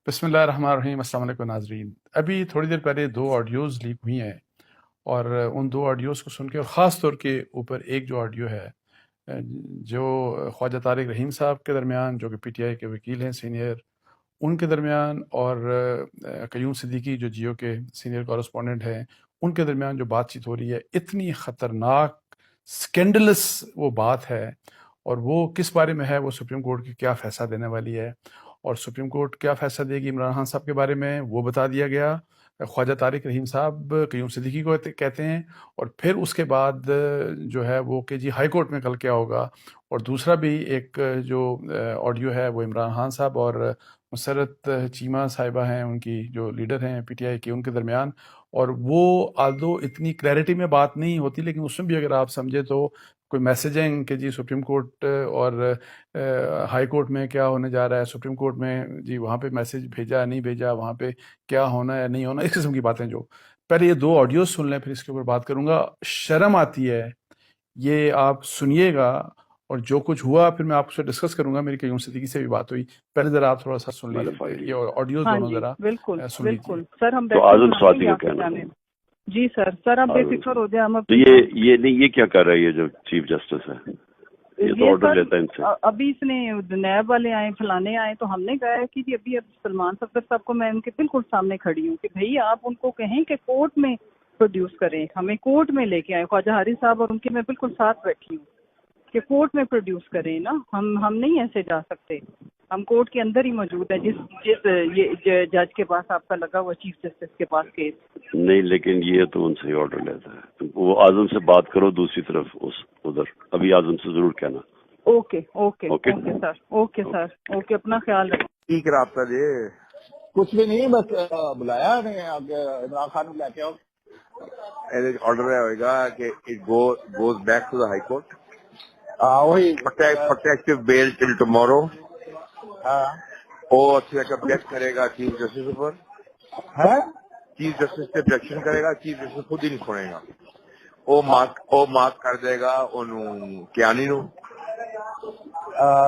بسم اللہ الرحمن الرحیم۔ السلام علیکم ناظرین، ابھی تھوڑی دیر پہلے 2 آڈیوز لیک ہوئی ہیں، اور ان 2 آڈیوز کو سن کے، اور خاص طور کے اوپر ایک جو آڈیو ہے جو خواجہ طارق رحیم صاحب کے درمیان، جو کہ پی ٹی آئی کے وکیل ہیں سینئر، ان کے درمیان، اور قیوم صدیقی جو جیو کے سینئر کورسپونڈنٹ ہیں، ان کے درمیان جو بات چیت ہو رہی ہے، اتنی خطرناک سکینڈلس وہ بات ہے، اور وہ کس بارے میں ہے، وہ سپریم کورٹ کی کیا فیصلہ دینے والی ہے، اور سپریم کورٹ کیا فیصلہ دے گی عمران خان صاحب کے بارے میں، وہ بتا دیا گیا۔ خواجہ طارق رحیم صاحب قیوم صدیقی کو کہتے ہیں، اور پھر اس کے بعد جو ہے وہ کہ جی ہائی کورٹ میں کل کیا ہوگا۔ اور دوسرا بھی ایک جو آڈیو ہے وہ عمران خان صاحب اور مسرت چیمہ صاحبہ ہیں، ان کی جو لیڈر ہیں پی ٹی آئی کے، ان کے درمیان، اور وہ آلدو اتنی کلیئرٹی میں بات نہیں ہوتی، لیکن اس میں بھی اگر آپ سمجھے تو کوئی میسیجنگ کہ جی سپریم کورٹ اور ہائی کورٹ میں کیا ہونے جا رہا ہے، سپریم کورٹ میں جی وہاں پہ میسیج بھیجا نہیں بھیجا، وہاں پہ کیا ہونا ہے نہیں ہونا، اس قسم کی باتیں۔ جو پہلے یہ 2 آڈیوز سن لیں، پھر اس کے اوپر بات کروں گا۔ شرم آتی ہے، یہ آپ سنیے گا، اور جو کچھ ہوا پھر میں آپ سے ڈسکس کروں گا۔ میری قیوم صدیقی سے بھی بات ہوئی، پہلے ذرا آپ تھوڑا سا سن لیجیے یہ آڈیوز ہاں دونوں، جی ذرا بالکل سن لیجیے۔ بالکل سر، ہم تو بیٹھے آزم ہیں سوادی ہی کا آپ کی کہنا جانب۔ جی سر آپ بے فکر ہو جائیں، ہم تو یہ نہیں، یہ کیا کر رہا ہے یہ جو چیف جسٹس ہے؟ یہ تو یہ آرڈر سر لیتا ہے ان سے۔ ابھی اس نے نیب والے آئے، فلانے آئے، تو ہم نے کہا ہے کہ جی ابھی اب سلمان صفدر صاحب کو میں ان کے بالکل سامنے کھڑی ہوں کہ بھئی آپ ان کو کہیں کہ کورٹ میں پروڈیوس کریں، ہمیں کورٹ میں لے کے آئیں۔ خواجہ حارث صاحب اور ان کے میں بالکل ساتھ بیٹھی ہوں کہ کورٹ میں پروڈیوس کریں نا، ہم نہیں ایسے جا سکتے، ہم کورٹ کے اندر ہی موجود ہیں، جس یہ جج کے پاس آپ کا لگا ہوا چیف جسٹس کے پاس کیس۔ نہیں، لیکن یہ تو ان سے ہی آرڈر لیتا ہے۔ وہ اعظم سے بات کرو دوسری طرف، ادھر ابھی اعظم سے ضرور کہنا۔ Okay okay okay sir, okay sir, okay, اپنا خیال رکھیں۔ ٹھیک رابطہ دے کچھ بھی نہیں، بس بلایا نہیں عمران خان کو لے کے آؤ۔ آرڈر ہوئے گا کہ it goes back to the high court, وہی پروٹیکٹیو بیل ٹل ٹمورو۔ وہ آبجیکٹ کرے گا چیف جسٹس پر، چیف جسٹس سے آبجیکشن کرے گا، چیف جسٹس خود ہی نہیں چھوڑے گا، وہ مارک کر دے گا انہوں کیانی نو،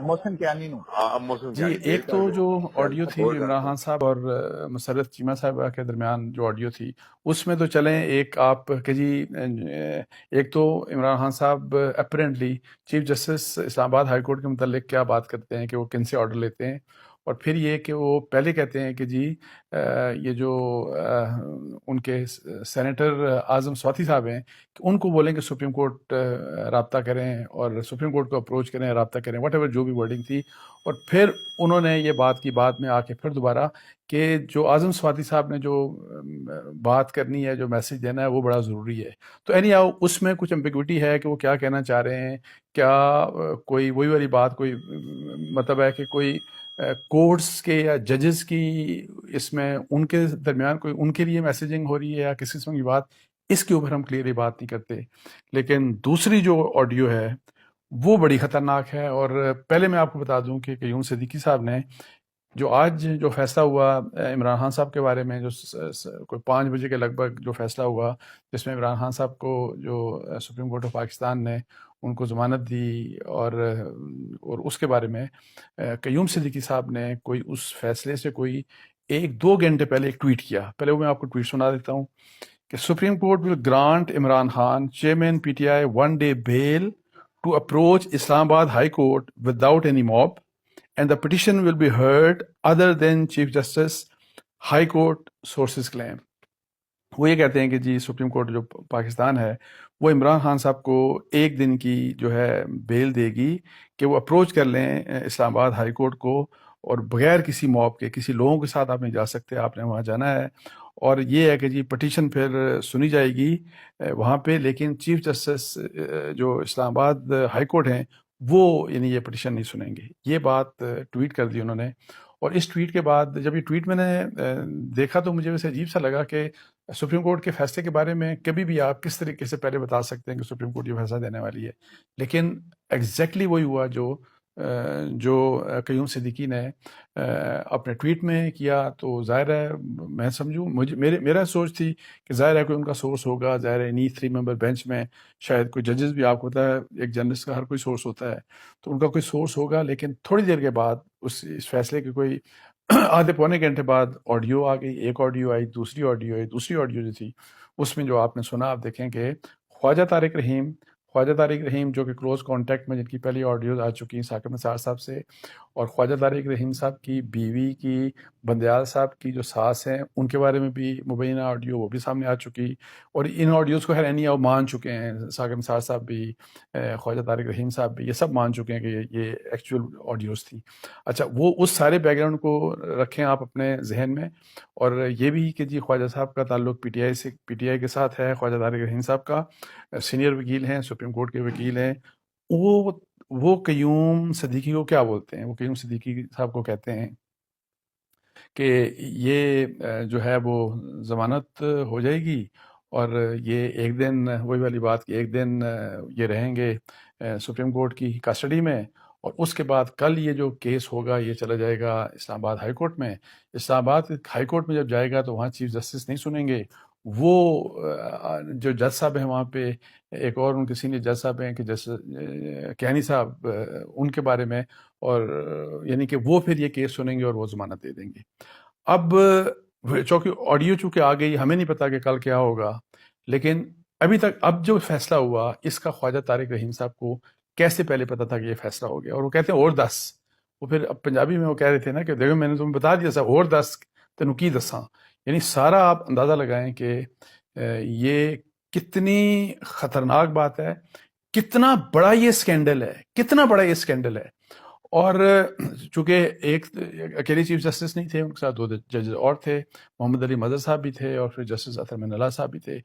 محسن کیانی نو۔ محسن جی، کیانی ایک تو جو آڈیو تھی جو عمران خان صاحب اور مسرت چیمہ صاحبہ کے درمیان جو آڈیو تھی، اس میں تو چلیں ایک آپ کہ جی ایک تو عمران خان صاحب اپیرنٹلی چیف جسٹس اسلام آباد ہائی کورٹ کے متعلق کیا بات کرتے ہیں کہ وہ کن سے آرڈر لیتے ہیں، اور پھر یہ کہ وہ پہلے کہتے ہیں کہ جی یہ جو ان کے سینیٹر اعظم سواتی صاحب ہیں، کہ ان کو بولیں کہ سپریم کورٹ رابطہ کریں اور سپریم کورٹ کو اپروچ کریں، رابطہ کریں، واٹ ایور جو بھی ورڈنگ تھی۔ اور پھر انہوں نے یہ بات کی بعد میں آ کے پھر دوبارہ کہ جو اعظم سواتی صاحب نے جو بات کرنی ہے، جو میسج دینا ہے، وہ بڑا ضروری ہے۔ تو اینی ہاؤ اس میں کچھ امبیگوٹی ہے کہ وہ کیا کہنا چاہ رہے ہیں، کیا کوئی وہی والی بات، کوئی مطلب ہے کہ کوئی کورٹس کے یا ججز کی اس میں ان کے درمیان کوئی ان کے لیے میسیجنگ ہو رہی ہے یا کسی قسم کی بات، اس کے اوپر ہم کلیئرلی بات نہیں کرتے۔ لیکن دوسری جو آڈیو ہے وہ بڑی خطرناک ہے، اور پہلے میں آپ کو بتا دوں کہ قیوم صدیقی صاحب نے جو آج جو فیصلہ ہوا عمران خان صاحب کے بارے میں، جو کوئی 5 بجے کے لگ بھگ جو فیصلہ ہوا، جس میں عمران خان صاحب کو جو سپریم کورٹ آف پاکستان نے ان کو ضمانت دی، اور اس کے بارے میں قیوم صدیقی صاحب نے کوئی اس فیصلے سے کوئی 1-2 گھنٹے پہلے ایک ٹویٹ کیا۔ پہلے وہ میں آپ کو ٹویٹ سنا دیتا ہوں کہ supreme court will grant Imran Khan chairman P T I 1 day bail to approach Islamabad High Court without any mob, and the petition will be heard other than Chief Justice High Court sources claim۔ وہ یہ کہتے ہیں کہ جی supreme court جو پاکستان ہے وہ عمران خان صاحب کو 1 دن کی جو ہے بیل دے گی کہ وہ اپروچ کر لیں اسلام آباد ہائی کورٹ کو، اور بغیر کسی موب کے، کسی لوگوں کے ساتھ آپ نہیں جا سکتے، آپ نے وہاں جانا ہے، اور یہ ہے کہ جی پٹیشن پھر سنی جائے گی وہاں پہ، لیکن چیف جسٹس جو اسلام آباد ہائی کورٹ ہیں وہ یعنی یہ پٹیشن نہیں سنیں گے۔ یہ بات ٹویٹ کر دی انہوں نے، اور اس ٹویٹ کے بعد جب یہ ٹویٹ میں نے دیکھا تو مجھے ویسے عجیب سا لگا کہ سپریم کورٹ کے فیصلے کے بارے میں کبھی بھی آپ کس طریقے سے پہلے بتا سکتے ہیں کہ سپریم کورٹ یہ فیصلہ دینے والی ہے، لیکن ایگزیکٹلی وہی ہوا جو قیوم صدیقی نے اپنے ٹویٹ میں کیا۔ تو ظاہر ہے میں سمجھوں، میرا سوچ تھی کہ ظاہر ہے کوئی ان کا سورس ہوگا، ظاہر ہے 3 ممبر بینچ میں شاید کوئی ججز بھی، آپ کو پتہ ہے ایک جرنلسٹ کا ہر کوئی سورس ہوتا ہے، تو ان کا کوئی سورس ہوگا، لیکن تھوڑی دیر کے بعد اس فیصلے کے کوئی آدھے پونے گھنٹے بعد آڈیو آ گئی، ایک آڈیو آئی، دوسری آڈیو آئی، دوسری آڈیو جو تھی اس میں جو آپ نے سنا، آپ دیکھیں کہ خواجہ طارق رحیم جو کہ کلوز کانٹیکٹ میں، جن کی پہلی آڈیوز آ چکی ہیں ثاقب نثار صاحب سے، اور خواجہ طارق رحیم صاحب کی بیوی کی، بندیال صاحب کی جو ساس ہیں، ان کے بارے میں بھی مبینہ آڈیو وہ بھی سامنے آ چکی، اور ان آڈیوز کو خیر وہ مان چکے ہیں، ثاقب نثار صاحب بھی، خواجہ طارق رحیم صاحب بھی، یہ سب مان چکے ہیں کہ یہ ایکچوئل آڈیوز تھی۔ اچھا، وہ اس سارے بیک گراؤنڈ کو رکھیں آپ اپنے ذہن میں، اور یہ بھی کہ جی خواجہ صاحب کا تعلق پی ٹی آئی کے ساتھ ہے، خواجہ طارق رحیم صاحب کا سینئر وکیل ہیں، سپریم کورٹ کے وکیل ہیں، وہ قیوم صدیقی کو کیا بولتے ہیں؟ وہ قیوم صدیقی صاحب کو کہتے ہیں کہ یہ جو ہے وہ ضمانت ہو جائے گی، اور یہ ایک دن وہی والی بات کہ ایک دن یہ رہیں گے سپریم کورٹ کی کسٹڈی میں، اور اس کے بعد کل یہ جو کیس ہوگا یہ چلا جائے گا اسلام آباد ہائی کورٹ میں۔ اسلام آباد ہائی کورٹ میں جب جائے گا تو وہاں چیف جسٹس نہیں سنیں گے، وہ جو جج صاحب ہیں وہاں پہ، ایک اور ان کے سینئر جج صاحب ہیں کہ جسٹس کیانی صاحب، ان کے بارے میں، اور یعنی کہ وہ پھر یہ کیس سنیں گے اور وہ ضمانت دے دیں گے۔ اب چونکہ آ گئی، ہمیں نہیں پتا کہ کل کیا ہوگا، لیکن ابھی تک اب جو فیصلہ ہوا اس کا خواجہ طارق رحیم صاحب کو کیسے پہلے پتا تھا کہ یہ فیصلہ ہو گیا؟ اور وہ کہتے ہیں اور دس، وہ پھر اب پنجابی میں وہ کہہ رہے تھے نا کہ دیکھو میں نے تمہیں بتا دیا صاحب، اور دس تینوں کی دساں، یعنی سارا آپ اندازہ لگائیں کہ یہ کتنی خطرناک بات ہے، کتنا بڑا یہ سکینڈل ہے۔ اور چونکہ ایک اکیلے چیف جسٹس نہیں تھے، ان کے ساتھ دو ججز اور تھے، محمد علی مظہر صاحب بھی تھے، اور پھر جسٹس اطہر من اللہ صاحب بھی تھے۔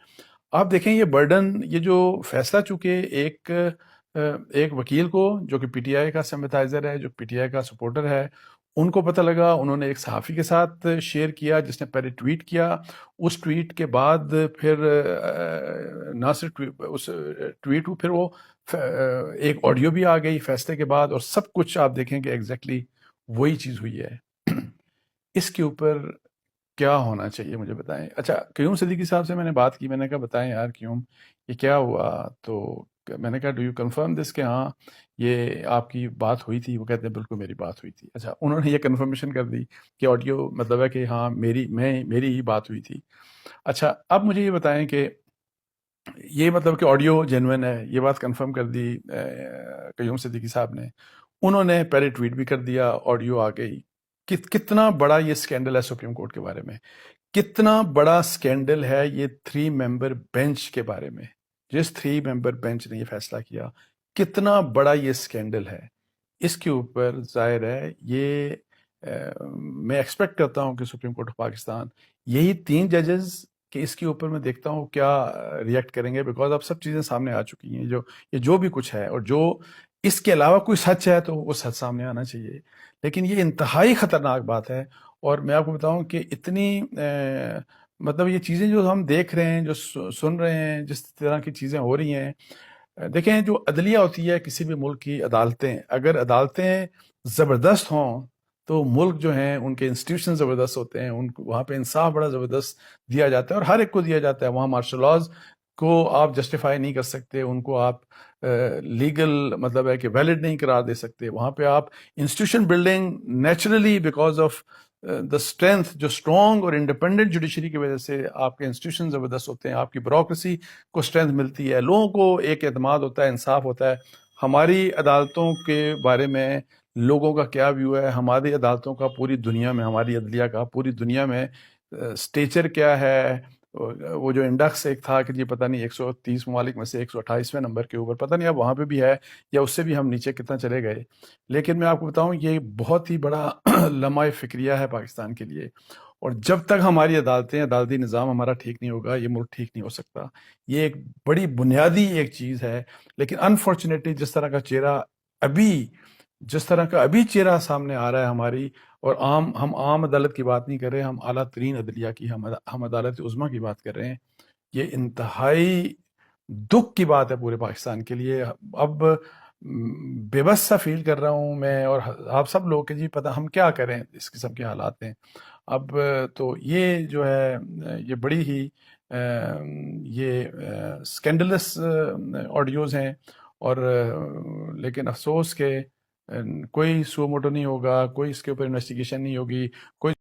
آپ دیکھیں یہ برڈن، یہ جو فیصلہ، چونکہ ایک وکیل کو جو کہ پی ٹی آئی کا سمپتھائزر ہے، جو پی ٹی آئی کا سپورٹر ہے، ان کو پتہ لگا، انہوں نے ایک صحافی کے ساتھ شیئر کیا جس نے پہلے ٹویٹ کیا، اس ٹویٹ کے بعد پھر نہ صرف اس ٹویٹ پھر وہ ایک آڈیو بھی آ گئی فیصلے کے بعد، اور سب کچھ آپ دیکھیں کہ ایگزیکٹلی وہی چیز ہوئی ہے۔ اس کے اوپر کیا ہونا چاہیے مجھے بتائیں۔ اچھا، قیوم صدیقی صاحب سے میں نے بات کی، میں نے کہا بتائیں یار قیوم یہ کیا ہوا؟ تو میں نے کہا ڈو یو کنفرم دس کہ ہاں یہ آپ کی بات ہوئی تھی؟ وہ کہتے ہیں بالکل میری بات ہوئی تھی۔ اچھا، انہوں نے یہ کنفرمیشن کر دی کہ آڈیو مطلب ہے کہ ہاں میری ہی بات ہوئی تھی۔ اچھا، اب مجھے یہ بتائیں کہ یہ مطلب کہ آڈیو جینوئن ہے، یہ بات کنفرم کر دی قیوم صدیقی صاحب نے، انہوں نے پہلے ٹویٹ بھی کر دیا، آڈیو آ گئی۔ کتنا بڑا یہ سکینڈل ہے سپریم کورٹ کے بارے میں، کتنا بڑا سکینڈل ہے یہ 3 ممبر بینچ کے بارے میں، جس 3 ممبر بینچ نے یہ فیصلہ کیا، کتنا بڑا یہ سکینڈل ہے۔ اس کے اوپر ظاہر ہے یہ میں ایکسپیکٹ کرتا ہوں کہ سپریم کورٹ آف پاکستان یہی 3 ججز کہ اس کے اوپر میں دیکھتا ہوں کیا ریئیکٹ کریں گے، بیکاز اب سب چیزیں سامنے آ چکی ہیں، جو بھی کچھ ہے، اور جو اس کے علاوہ کوئی سچ ہے تو وہ سچ سامنے آنا چاہیے، لیکن یہ انتہائی خطرناک بات ہے۔ اور میں آپ کو بتاؤں کہ اتنی مطلب یہ چیزیں جو ہم دیکھ رہے ہیں، جو سن رہے ہیں، جس طرح کی چیزیں ہو رہی ہیں، دیکھیں جو عدلیہ ہوتی ہے کسی بھی ملک کی عدالتیں، اگر عدالتیں زبردست ہوں تو ملک جو ہیں ان کے انسٹیٹیوشن زبردست ہوتے ہیں، وہاں پہ انصاف بڑا زبردست دیا جاتا ہے، اور ہر ایک کو دیا جاتا ہے۔ وہاں مارشل لاز کو آپ جسٹیفائی نہیں کر سکتے، ان کو آپ لیگل مطلب ہے کہ ویلڈ نہیں قرار دے سکتے۔ وہاں پہ آپ institution building naturally because of the strength, جو اسٹرانگ اور انڈیپینڈنٹ جوڈیشری کی وجہ سے آپ کے انسٹیٹیوشن زبردست ہوتے ہیں، آپ کی بیوروکریسی کو اسٹرینتھ ملتی ہے، لوگوں کو ایک اعتماد ہوتا ہے، انصاف ہوتا ہے۔ ہماری عدالتوں کے بارے میں لوگوں کا کیا ویو ہے؟ ہماری عدالتوں کا پوری دنیا میں، ہماری عدلیہ کا پوری دنیا میں اسٹیچر کیا ہے؟ وہ جو انڈیکس ایک تھا کہ جی پتہ نہیں 130 ممالک میں سے 128ویں نمبر کے اوپر، پتہ نہیں اب وہاں پہ بھی ہے یا اس سے بھی ہم نیچے کتنا چلے گئے۔ لیکن میں آپ کو بتاؤں یہ بہت ہی بڑا لمحہ فکریہ ہے پاکستان کے لیے، اور جب تک ہماری عدالتی نظام ہمارا ٹھیک نہیں ہوگا یہ ملک ٹھیک نہیں ہو سکتا۔ یہ ایک بڑی بنیادی ایک چیز ہے، لیکن انفارچونیٹلی جس طرح کا ابھی چہرہ سامنے آ رہا ہے ہماری، اور ہم عام عدالت کی بات نہیں کر رہے، ہم اعلیٰ ترین عدلیہ کی، ہم عدالت عظمیٰ کی بات کر رہے ہیں۔ یہ انتہائی دکھ کی بات ہے پورے پاکستان کے لیے۔ اب بے بس سا فیل کر رہا ہوں میں اور آپ سب لوگ کہ جی پتہ ہم کیا کریں، اس قسم کے حالات ہیں۔ اب تو یہ جو ہے یہ بڑی ہی یہ سکینڈلس آڈیوز ہیں، اور لیکن افسوس کہ کوئی سو موٹو نہیں ہوگا, کوئی اس کے اوپر انویسٹیگیشن نہیں ہوگی, کوئی